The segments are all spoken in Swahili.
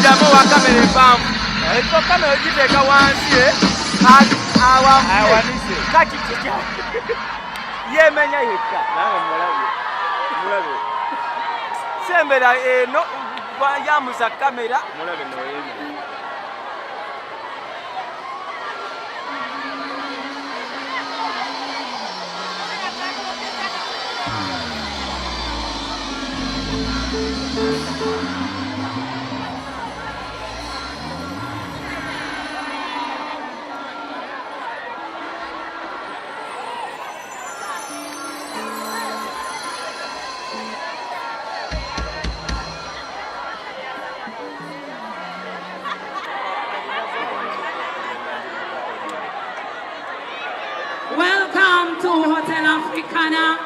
jamu wa kamera empanvu ekyo kamera ogiteeka wansi awamise kati kitya yemenya yekka nange mulabe sembera eno yamuza kamera mulabe noyemenya. Welcome to Hotel Africana.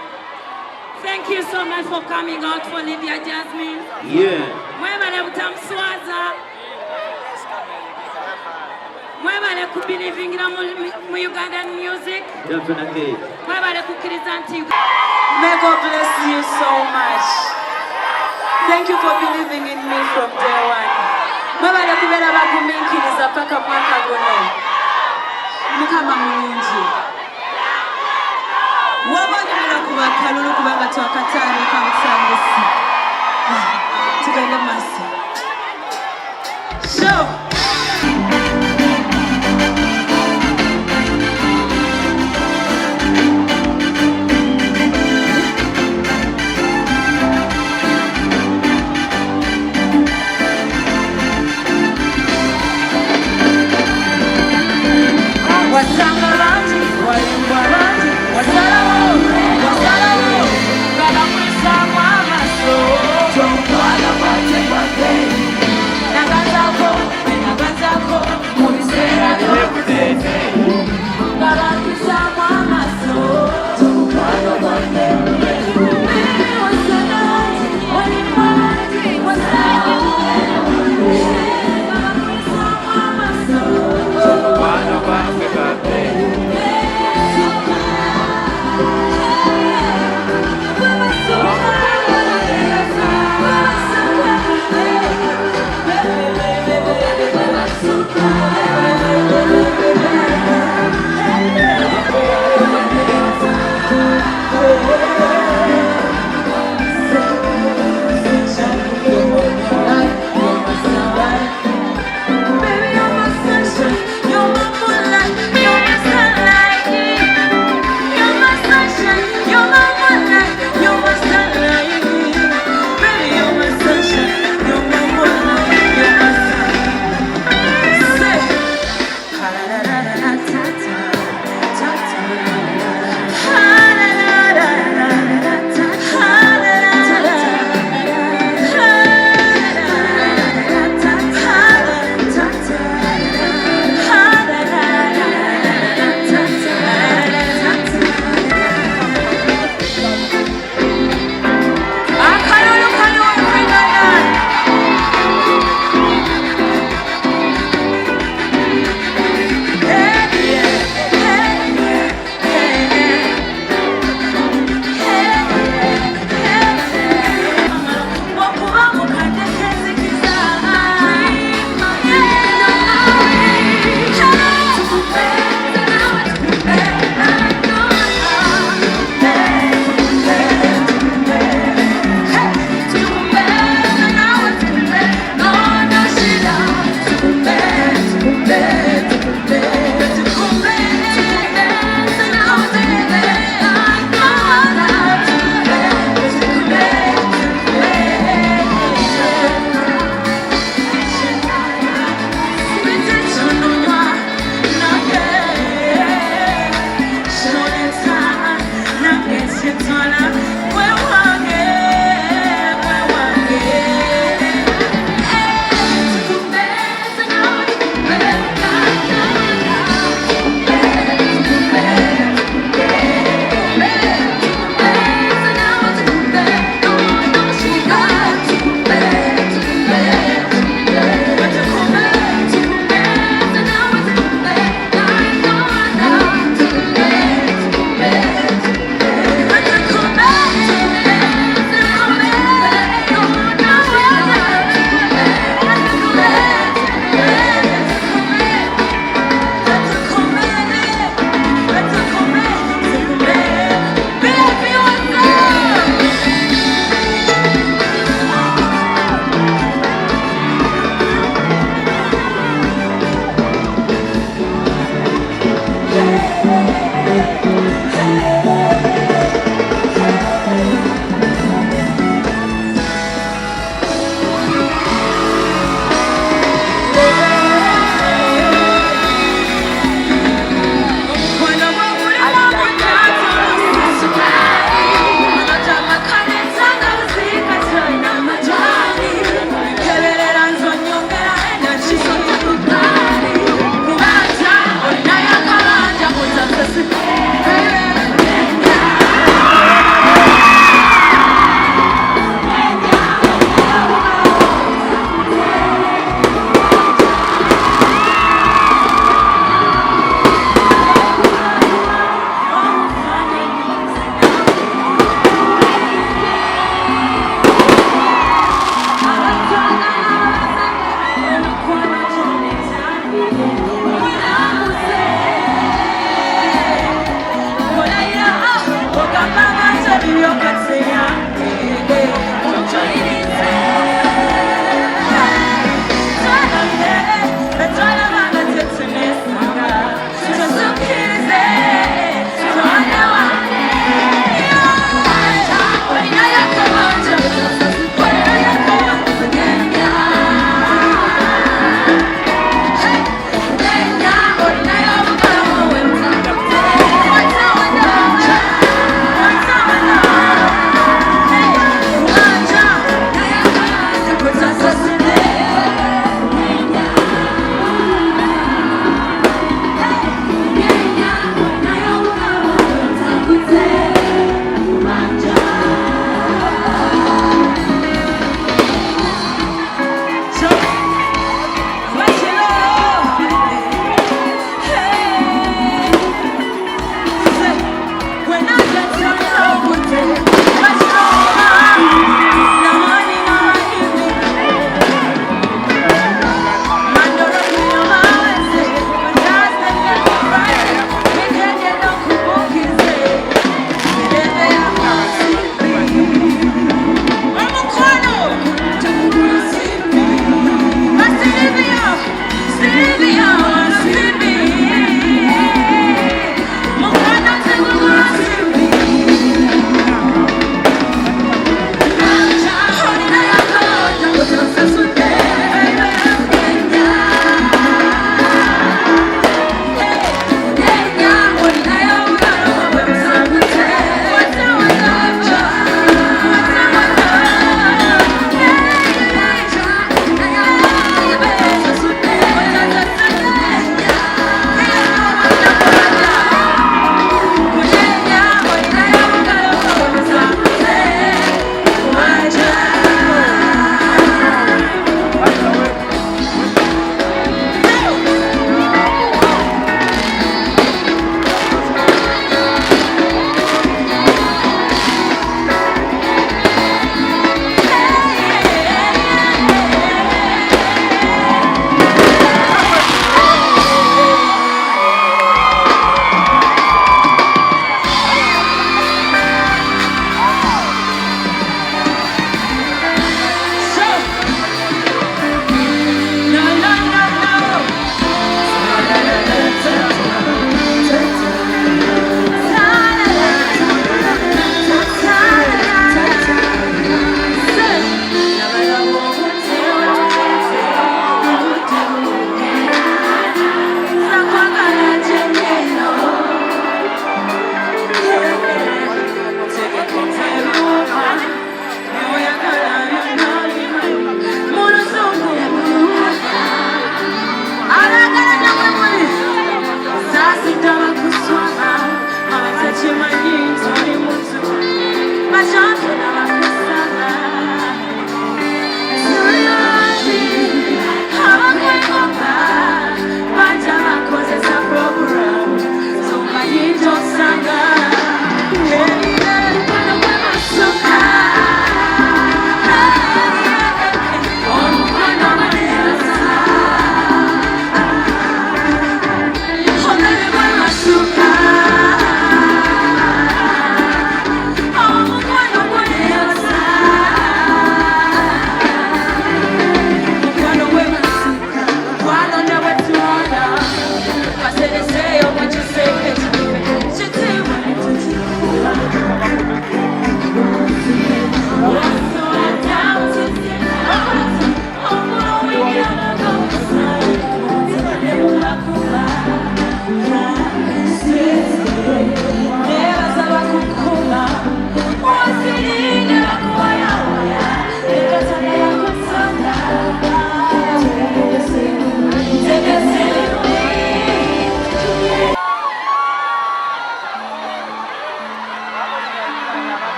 Thank you so much for coming out for Lydia Jazmen. Yeah. Mwebale butamswaza. Mwebale kubelivingira mu Ugandan music. Definitely. Mwebale kukiriza nti. May God bless you so much. Thank you for believing in me from day one. Mwebale kubera bagumiikiriza paka mwaka guno. Mukama mulungi. Wabanyumira kuba kalulu kubanga twakataano kamusambisi. Tugende maaso. Show. Wasanga rangi, walimba rangi, wasalamu,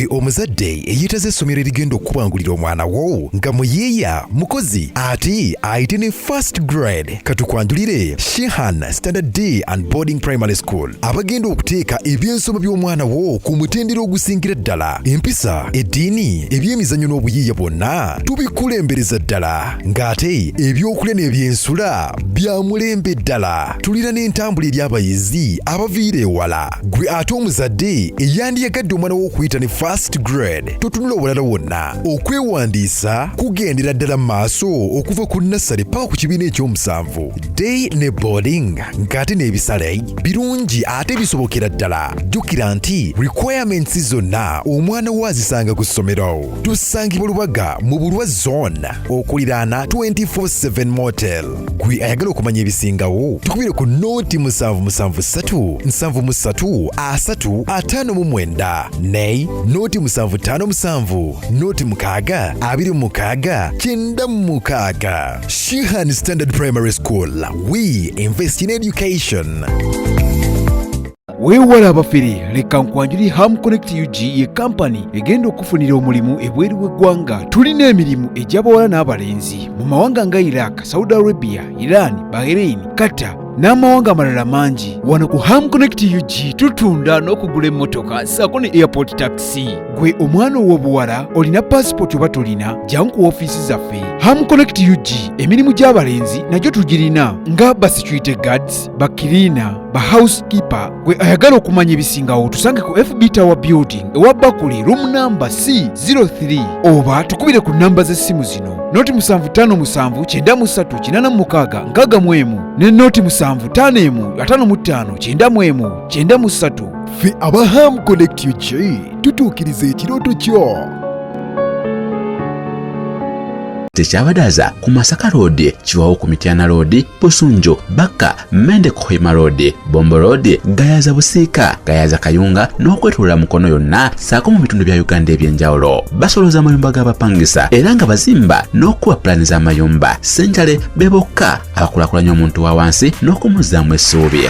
Omuzadde eyitaze essomero erigenda okubangulira omwana wo nga muyeeya mukozi ate ayite ne first grade katukwanjulire Shehan Standard Day and Boarding Primary School abagenda okuteeka ebyensoma by'omwana wo ku mutendera ogusingira ddala empisa eddiini ebyemizannyo n'obuyiiya bwonna tubikulembereza ddala ng'ate ebyokulya n'ebyensula bya mulembe ddala tulina n'entambula eri abayizi abaviira ewala gwe ate omuzadde eyandiyagadde omwana wo okuyita ne first grade totunula obulala wonna okwewandiisa kugendera ddala maaso okuva ku nassale paka ku kibiina ekyomusanvu day ne boarding ng'ate n'ebisale birungi ate bisobokera ddala jjukira nti requirements zonna omwana wo azisanga ku ssomero tusangibwa Lubaga mu Bulwa zone okuliraana 24/7 motel gwe ayagala okumanya ebisingawo tukubire ku noti 773 73 359 ne noti 757 noti 6 26 96 Shehan Standard Primary School. We invest in education. Weewala abafere leka nkwanjuli Ham Connect UG ye company egenda okufunira omulimu ebweru w'eggwanga. Tulina emirimu egy'abawala n'abalenzi mu mawanga nga Iraq, Saudi Arabia, Iran, Bahrain, Qatar n'amawanga amalala mangi. Wano ku Ham Connect UG tutunda n'okugula emmotoka ssaako ne airport taxi. Gwe omwana ow'obuwala olina passport oba tolina jangu ku ofiisi zaffe. Ham Connect UG emirimu gy'abalenzi nagyo tugirina nga ba security guards, ba cleaner, ba housekeeper. Gwe ayagala okumanya ebisingawo tusange ku FB Tower Building ewa Bakuli room number C03 oba tukubire ku namba z'essimu zino noti 757 93 86 61 ne noti 751 55 91 93. Ffe aba Ham Connect UG tutuukiriza ekirooto kyo. Tekyabadaza ku Masaka Road, Chiwawu ku Mityana Road, Busunjo, Baka, Mende Kohima Road, Bombo Road, Gayaza Busiika, Gayaza Kayunga n'okwetulula Mukono yonna saako mu bitundu bya Uganda eby'enjawulo. Basoloza amayumba g'abapangisa era nga bazimba n'okuwa pulaani z'amayumba. Ssentale be bokka abakulaakulanya omuntu wa wansi n'okumuzzaamu essuubi.